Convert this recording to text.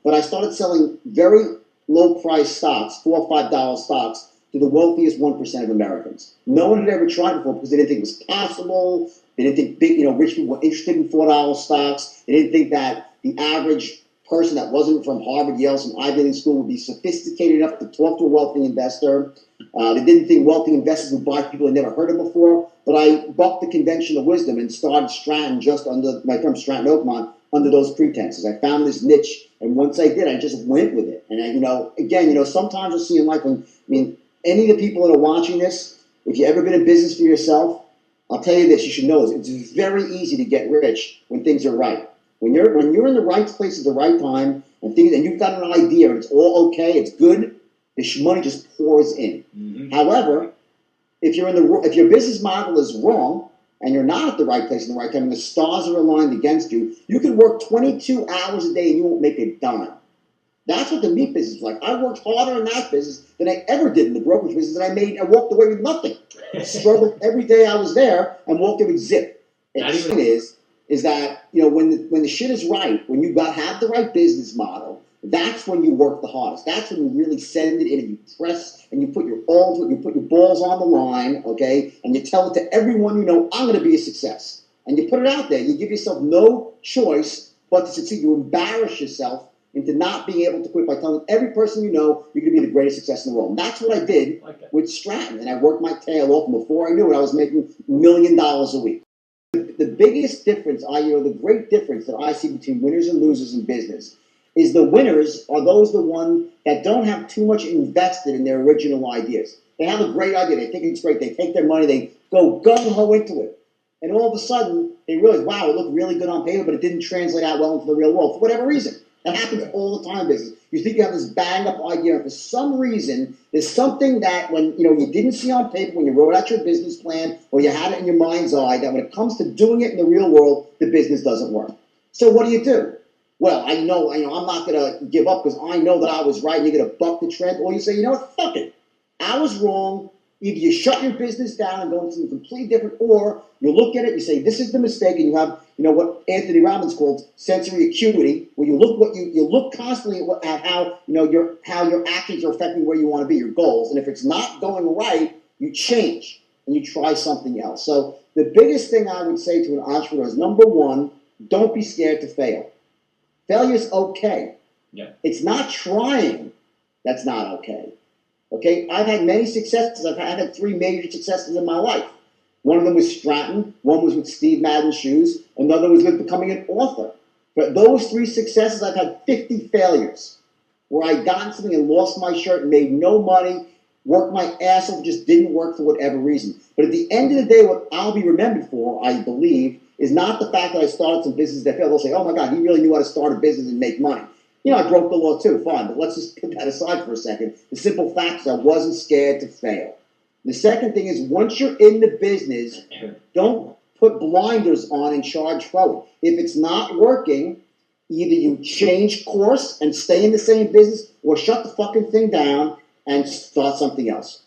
but I started selling very low-priced stocks, $4 or $5 stocks, to the wealthiest 1% of Americans. No one had ever tried before because they didn't think it was possible. They didn't think rich people were interested in $4 stocks. They didn't think that the average person that wasn't from Harvard, Yale, some Ivy League school would be sophisticated enough to talk to a wealthy investor. They didn't think wealthy investors would buy people they never heard of before. But I bucked the conventional wisdom and started Stratton just under my firm, Stratton Oakmont, under those pretenses. I found this niche, and once I did, I just went with it. And sometimes you'll see in life, any of the people that are watching this, if you've ever been in business for yourself, I'll tell you this, you should know this. It's very easy to get rich when things are right. When you're in the right place at the right time and you've got an idea and it's all okay, it's good, the money just pours in. Mm-hmm. However, if your business model is wrong and you're not at the right place at the right time and the stars are aligned against you, you can work 22 hours a day and you won't make a dime. That's what the meat business is like. I worked harder in that business than I ever did in the brokerage business, and I walked away with nothing. I struggled every day I was there and walked away with zip. And the thing is that when the shit is right, when you have the right business model, that's when you work the hardest. That's when you really send it in and you press and you put your all into it, you put your balls on the line, okay, and you tell it to everyone you know, I'm going to be a success. And you put it out there. You give yourself no choice but to succeed. You embarrass yourself into not being able to quit by telling every person you know you're going to be the greatest success in the world. And that's what I did with Stratton. And I worked my tail off, and before I knew it, I was making $1 million a week. The biggest difference, the great difference that I see between winners and losers in business is the winners are the ones that don't have too much invested in their original ideas. They have a great idea. They think it's great. They take their money. They go gung-ho into it. And all of a sudden, they realize, wow, it looked really good on paper, but it didn't translate out well into the real world for whatever reason. That happens all the time in business. You think you have this bang-up idea, and for some reason, there's something that when you didn't see on paper when you wrote out your business plan or you had it in your mind's eye, that when it comes to doing it in the real world, the business doesn't work. So what do? Well, I know I'm not going to give up because I know that I was right and you're going to buck the trend, or you say, you know what, fuck it. I was wrong. Either you shut your business down and go into something completely different, or you look at it, you say, this is the mistake, and you have, what Anthony Robbins called sensory acuity, where you look constantly at how your actions are affecting where you want to be, your goals. And if it's not going right, you change and you try something else. So the biggest thing I would say to an entrepreneur is, number one, don't be scared to fail. Failure is okay. Yeah. It's not trying that's not okay. Okay, I've had many successes. I've had 3 major successes in my life. One of them was Stratton. One was with Steve Madden's shoes. Another was with becoming an author. But those 3 successes, I've had 50 failures where I got into something and lost my shirt and made no money, worked my ass off, just didn't work for whatever reason. But at the end of the day, what I'll be remembered for, I believe, is not the fact that I started some business that failed. They'll say, oh my God, he really knew how to start a business and make money. I broke the law too, fine, but let's just put that aside for a second. The simple fact is I wasn't scared to fail. The second thing is, once you're in the business, don't put blinders on and charge forward. If it's not working, either you change course and stay in the same business, or shut the fucking thing down and start something else.